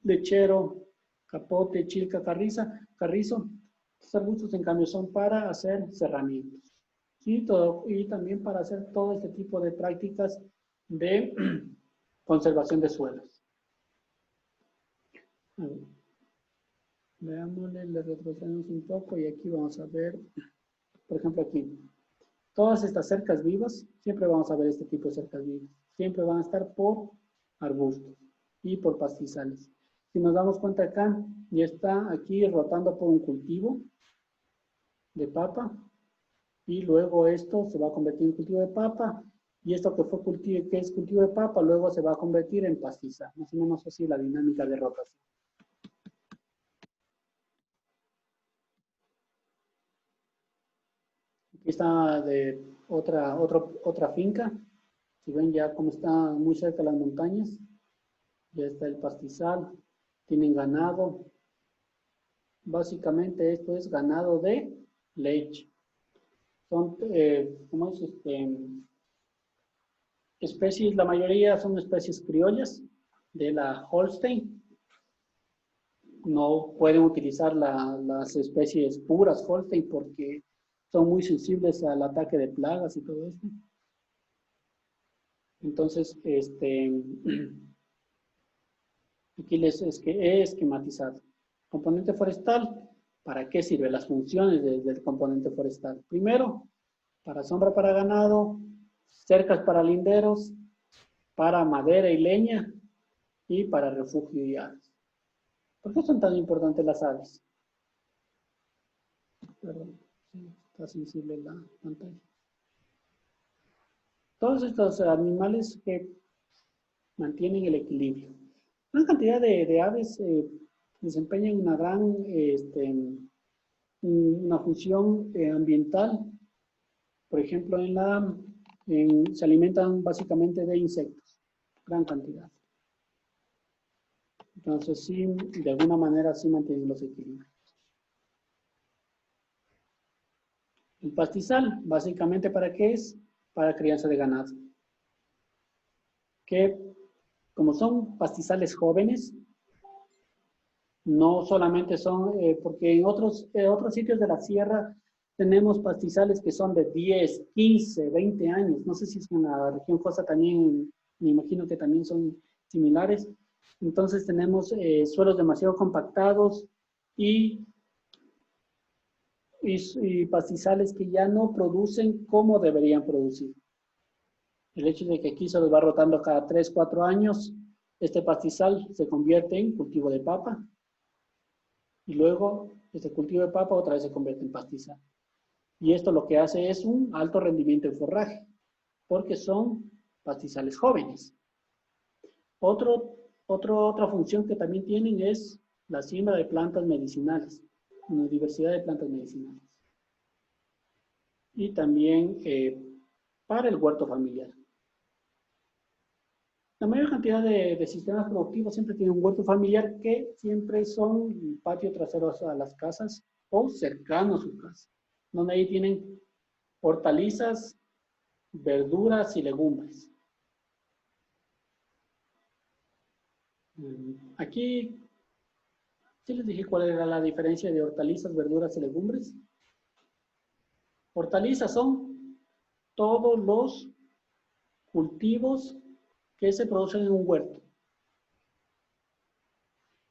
Lechero, capote, chilca, carrizo. Estos arbustos, en cambio, son para hacer cerramientos. ¿Sí? Y también para hacer todo este tipo de prácticas de conservación de suelos. Veámosle, le retrocedemos un poco y aquí vamos a ver, por ejemplo aquí, todas estas cercas vivas, siempre vamos a ver este tipo de cercas vivas, siempre van a estar por arbustos y por pastizales. Si nos damos cuenta acá, ya está aquí rotando por un cultivo de papa y luego esto se va a convertir en cultivo de papa Y esto que fue cultivo, que es cultivo de papa, luego se va a convertir en pastizal. Más o menos así la dinámica de rotación. Aquí está de otra finca. Si ven ya como está muy cerca de las montañas, ya está el pastizal. Tienen ganado. Básicamente esto es ganado de leche. Son, ¿cómo es? Especies, la mayoría son especies criollas de la Holstein. No pueden utilizar las especies puras Holstein porque son muy sensibles al ataque de plagas y todo esto. Entonces, aquí les he esquematizado. Componente forestal, ¿para qué sirve? Las funciones del componente forestal. Primero, para sombra para ganado, cercas para linderos, para madera y leña y para refugio y aves. ¿Por qué son tan importantes las aves? Perdón, sí, está sensible la pantalla. Todos estos animales que mantienen el equilibrio. Una cantidad de aves desempeñan una gran una función ambiental. Por ejemplo, se alimentan básicamente de insectos, gran cantidad. Entonces, sí, de alguna manera sí mantienen los equilibrios. El pastizal, básicamente, ¿para qué es? Para crianza de ganado. Que, como son pastizales jóvenes, no solamente son, porque en otros sitios de la sierra tenemos pastizales que son de 10, 15, 20 años. No sé si es en la región Josa también, me imagino que también son similares. Entonces tenemos suelos demasiado compactados y pastizales que ya no producen como deberían producir. El hecho de que aquí se los va rotando cada 3, 4 años, este pastizal se convierte en cultivo de papa y luego este cultivo de papa otra vez se convierte en pastizal. Y esto lo que hace es un alto rendimiento en forraje, porque son pastizales jóvenes. Otra función que también tienen es la siembra de plantas medicinales, una diversidad de plantas medicinales. Y también para el huerto familiar. La mayor cantidad de sistemas productivos siempre tienen un huerto familiar que siempre son patio trasero a las casas o cercano a su casa, donde ahí tienen hortalizas, verduras y legumbres. Aquí, ¿sí les dije cuál era la diferencia de hortalizas, verduras y legumbres? Hortalizas son todos los cultivos que se producen en un huerto.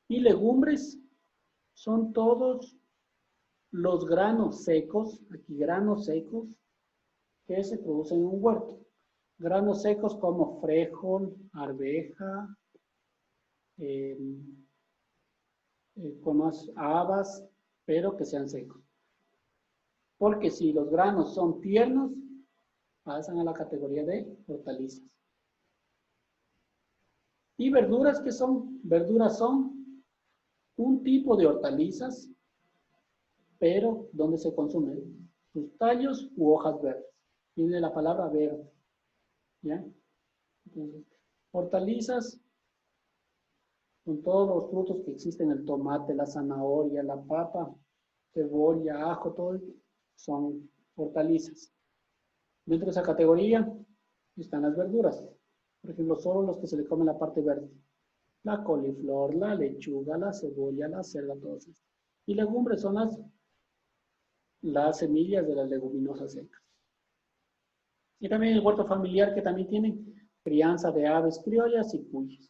Y legumbres son todos los granos secos, aquí granos secos, que se producen en un huerto. Granos secos como frijol, arveja, como habas, pero que sean secos. Porque si los granos son tiernos, pasan a la categoría de hortalizas. ¿Y verduras qué son? Verduras son un tipo de hortalizas, pero donde se consumen sus tallos u hojas verdes. Viene la palabra verde. ¿Ya? Entonces, hortalizas son todos los frutos que existen, el tomate, la zanahoria, la papa, cebolla, ajo, todo son hortalizas. Dentro de esa categoría están las verduras. Por ejemplo, solo los que se le comen la parte verde. La coliflor, la lechuga, la cebolla, la cerda, todas estas. Y legumbres son las semillas de las leguminosas secas. Y también el huerto familiar que también tiene crianza de aves criollas y cuyes.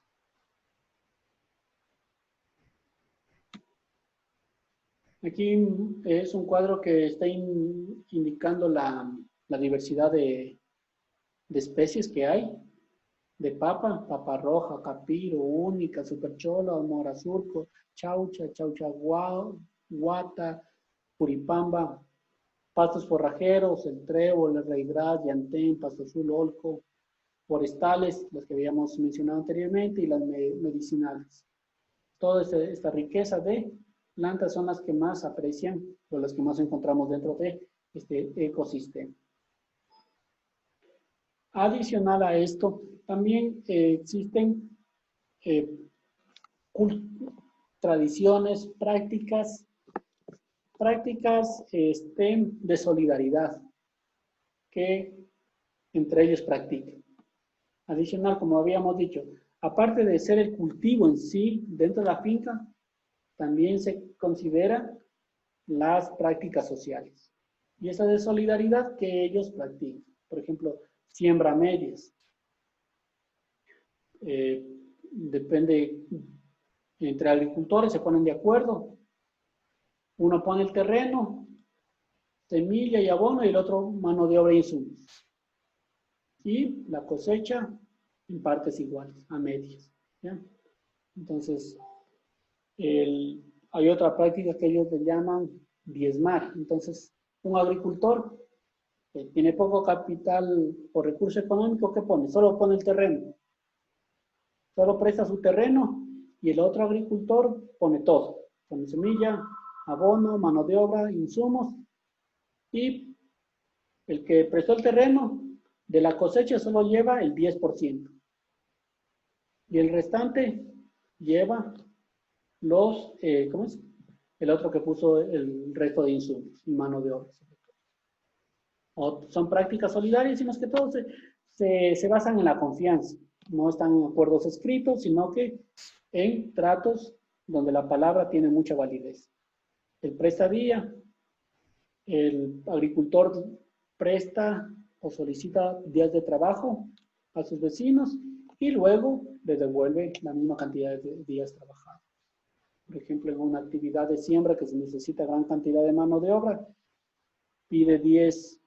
Aquí es un cuadro que está indicando la diversidad de especies que hay. De papa, papa roja, capiro, única, superchola, mora surco, chaucha, chaucha guata, puripamba, pastos forrajeros, el trébol, el reigras, llantén, pasto azul, olco, forestales, las que habíamos mencionado anteriormente, y las medicinales. Toda esta riqueza de plantas son las que más aprecian o las que más encontramos dentro de este ecosistema. Adicional a esto, también existen tradiciones, prácticas de solidaridad que entre ellos practican. Adicional, como habíamos dicho, aparte de ser el cultivo en sí dentro de la finca, también se consideran las prácticas sociales. Y esa de solidaridad que ellos practican. Por ejemplo, siembra medias. Depende, entre agricultores se ponen de acuerdo. Uno pone el terreno, semilla y abono, y el otro mano de obra e insumos. Y la cosecha en partes iguales, a medias. ¿Ya? Entonces, hay otra práctica que ellos le llaman diezmar. Entonces, un agricultor que tiene poco capital o recurso económico, ¿qué pone? Solo pone el terreno. Solo presta su terreno, y el otro agricultor pone todo. Pone semilla, abono, mano de obra, insumos, y el que prestó el terreno de la cosecha solo lleva el 10%. Y el restante lleva los, ¿cómo es? El otro que puso el resto de insumos y mano de obra. Son prácticas solidarias y más que todo se basan en la confianza. No están en acuerdos escritos, sino que en tratos donde la palabra tiene mucha validez. El prestadía, el agricultor presta o solicita días de trabajo a sus vecinos y luego le devuelve la misma cantidad de días trabajados. Por ejemplo, en una actividad de siembra que se necesita gran cantidad de mano de obra, pide 10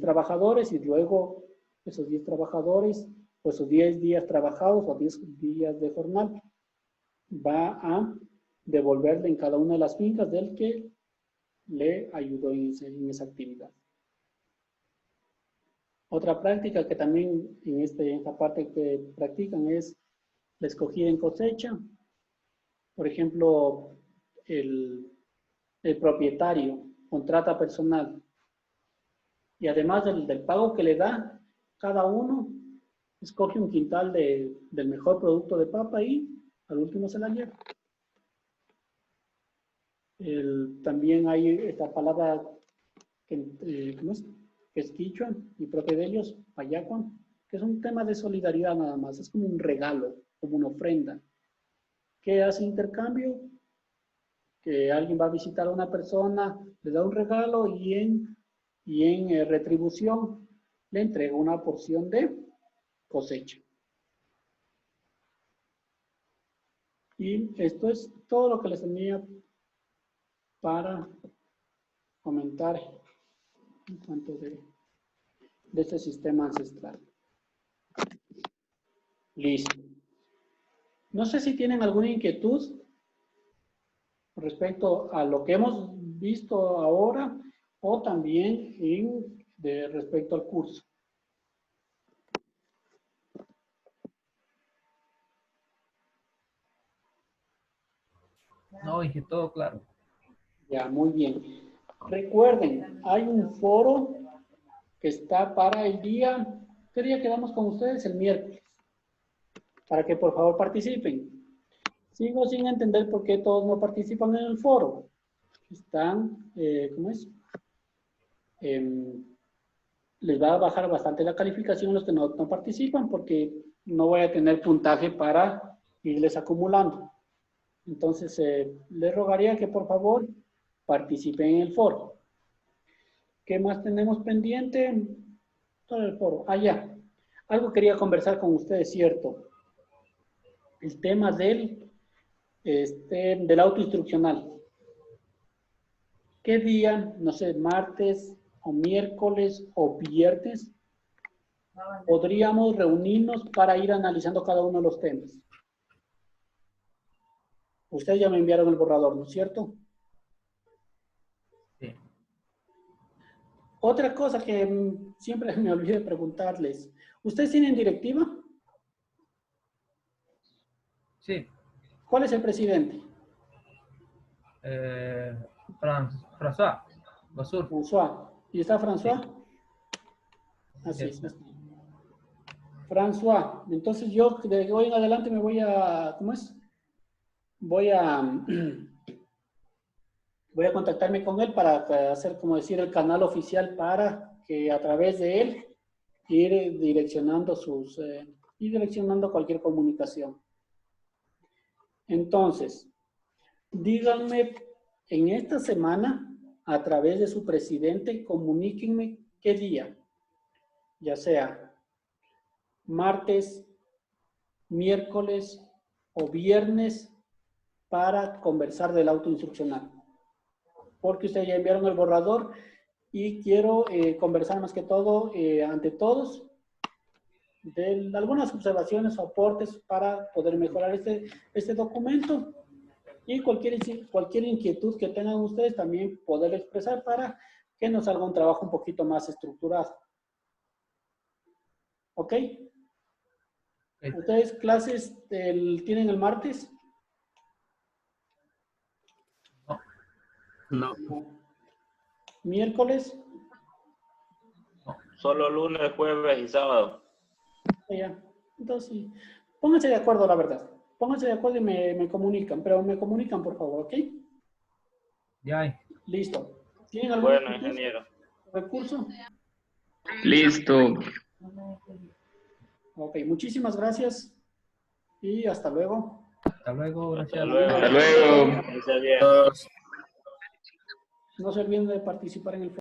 trabajadores, y luego esos 10 trabajadores, o esos 10 días trabajados o 10 días de jornal, va a devolverle en cada una de las fincas del que le ayudó en esa actividad. Otra práctica que también en esta parte que practican es la escogida en cosecha. Por ejemplo, el propietario contrata personal, y además del pago que le da, cada uno escoge un quintal del mejor producto de papa y al último se la lleva. También hay esta palabra ¿cómo es? Que es quichua y propia de ellos, payacuan, que es un tema de solidaridad nada más. Es como un regalo, como una ofrenda. ¿Qué hace intercambio? Que alguien va a visitar a una persona, le da un regalo y en retribución le entrega una porción de cosecha. Y esto es todo lo que les tenía para comentar en cuanto de este sistema ancestral. Listo. No sé si tienen alguna inquietud respecto a lo que hemos visto ahora, o también respecto al curso. No, dije todo claro. Ya, muy bien. Recuerden, hay un foro que está para el día, ¿qué día quedamos con ustedes? El miércoles. Para que por favor participen. Sigo sin entender por qué todos no participan en el foro. Están, ¿cómo es? Les va a bajar bastante la calificación los que no participan, porque no voy a tener puntaje para irles acumulando. Entonces, les rogaría que por favor participen en el foro. ¿Qué más tenemos pendiente? Todo el foro. Ah, ya. Algo quería conversar con ustedes, ¿cierto? El tema del autoinstruccional. ¿Qué día, no sé, martes o miércoles o viernes, podríamos reunirnos para ir analizando cada uno de los temas? Ustedes ya me enviaron el borrador, ¿no es cierto? Sí. Otra cosa que siempre me olvidé preguntarles, ¿Ustedes tienen directiva? Sí. ¿Cuál es el presidente? François Basur. François. ¿Y está François? Así es. François. Entonces yo de hoy en adelante me voy a, ¿cómo es? Voy a contactarme con él para hacer, como decir, el canal oficial para que a través de él ir direccionando cualquier comunicación. Entonces, díganme, en esta semana, a través de su presidente, comuníquenme qué día, ya sea martes, miércoles o viernes, para conversar del auto instruccional. Porque ustedes ya enviaron el borrador y quiero conversar más que todo ante todos de algunas observaciones o aportes para poder mejorar este documento, y cualquier inquietud que tengan ustedes también poder expresar para que nos salga un trabajo un poquito más estructurado. ¿Ok? ¿Ustedes clases tienen el martes? No. ¿Miércoles? Solo lunes, jueves y sábado. Ya. Entonces, sí. Pónganse de acuerdo, la verdad. Pónganse de acuerdo y me comunican, pero me comunican, por favor, ¿ok? Ya hay. Listo. ¿Tienen algún Bueno, ingeniero. recurso? Listo. Ok, muchísimas gracias y hasta luego. Hasta luego. Gracias. Hasta luego. Hasta luego. Que esté bien. Todos. No se olviden de participar en el